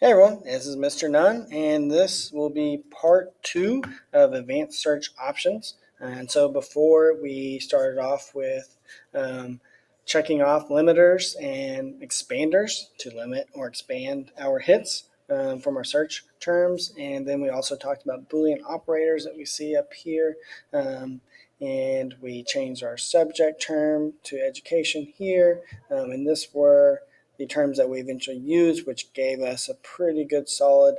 Hey everyone, this is Mr. Nunn, and this will be part 2 of Advanced Search Options. And so before we started off with checking off limiters and expanders to limit or expand our hits from our search terms. And then we also talked about Boolean operators that we see up here. And we changed our subject term to education here. And this were the terms that we eventually used, which gave us a pretty good solid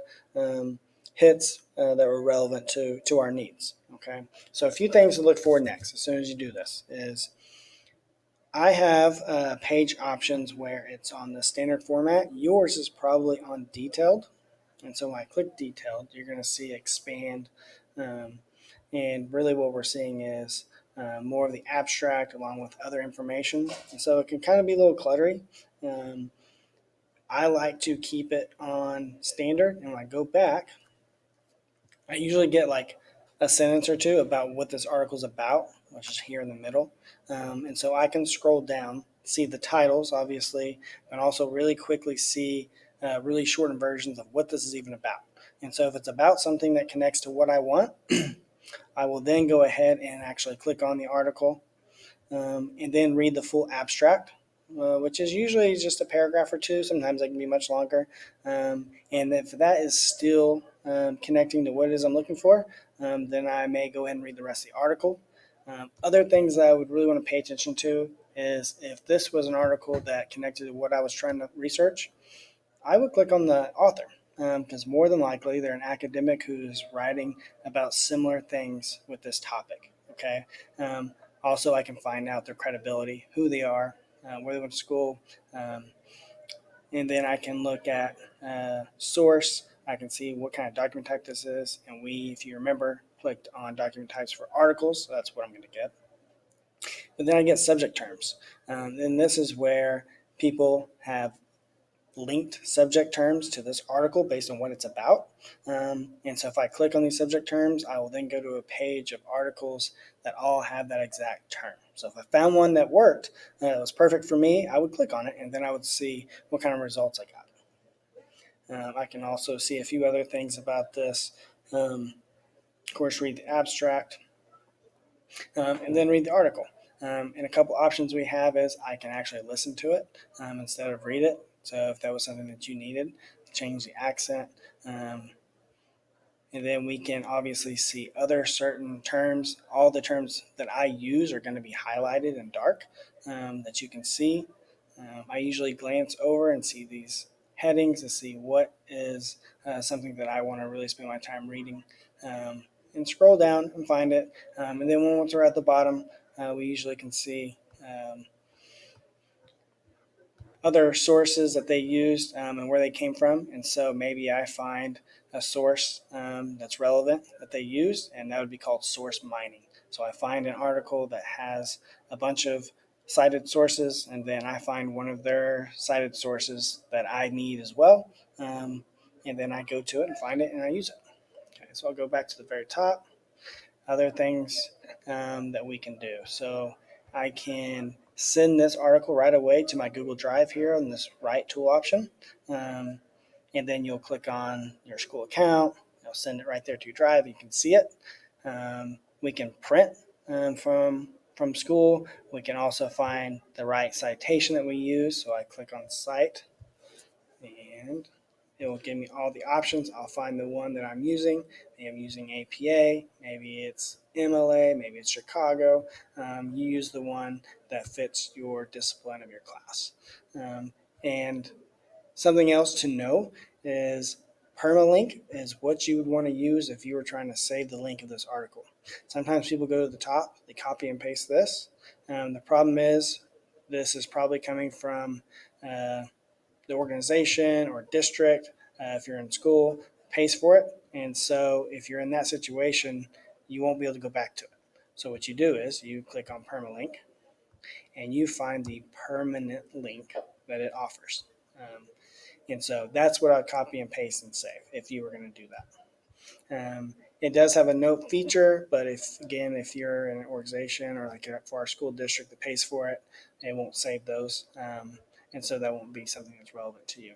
hits that were relevant to our needs. Okay, so a few things to look for next as soon as you do this is I have page options where it's on the standard format. Yours is probably on detailed. And so when I click detailed, you're going to see expand. Um, and really what we're seeing is more of the abstract along with other information. And so it can kind of be a little cluttery. Um, I like to keep it on standard. And when I go back, I usually get like a sentence or two about what this article is about, which is here in the middle. And so I can scroll down, see the titles, obviously, and also really quickly see really shortened versions of what this is even about. And so if it's about something that connects to what I want, I will then go ahead and actually click on the article and then read the full abstract, which is usually just a paragraph or two. Sometimes it can be much longer. And if that is still connecting to what it is I'm looking for, then I may go ahead and read the rest of the article. Other things that I would really want to pay attention to is if this was an article that connected to what I was trying to research, I would click on the author because more than likely they're an academic who's writing about similar things with this topic. Okay. Um, Also, I can find out their credibility, who they are, where they went to school, um, and then I can look at source. I can see what kind of document type this is, and we, if you remember, clicked on document types for articles. So that's what I'm going to get. But then I get subject terms, and this is where people have linked subject terms to this article based on what it's about. And so if I click on these subject terms, I will then go to a page of articles that all have that exact term. So if I found one that worked, that was perfect for me, I would click on it and then I would see what kind of results I got. I can also see a few other things about this. Of course, read the abstract and then read the article. And a couple options we have is I can actually listen to it instead of read it. So if that was something that you needed, change the accent. And then we can obviously see other certain terms. All the terms that I use are going to be highlighted in dark that you can see. I usually glance over and see these headings to see what is something that I want to really spend my time reading. And scroll down and find it. And then once we're at the bottom, we usually can see other sources that they used and where they came from. And so maybe I find a source that's relevant that they used, and that would be called source mining. So I find an article that has a bunch of cited sources, and then I find one of their cited sources that I need as well. And then I go to it and find it and I use it. Okay, so I'll go back to the very top. Other things that we can do. So I can send this article right away to my Google Drive here on this right tool option. Um, and then you'll click on your school account. It'll send it right there to your drive. You can see it. We can print from school. We can also find the right citation that we use. So I click on cite and it will give me all the options. I'll find the one that I'm using. Maybe I'm using APA, maybe it's MLA, maybe it's Chicago. You use the one that fits your discipline of your class. And something else to know is permalink is what you would want to use if you were trying to save the link of this article. Sometimes people go to the top, they copy and paste this. The problem is this is probably coming from the organization or district, if you're in school, pays for it. And so if you're in that situation, you won't be able to go back to it. So what you do is you click on permalink and you find the permanent link that it offers. And so that's what I'll copy and paste and save if you were going to do that. It does have a note feature, but if you're in an organization or like for our school district that pays for it, it won't save those. And so that won't be something that's relevant to you.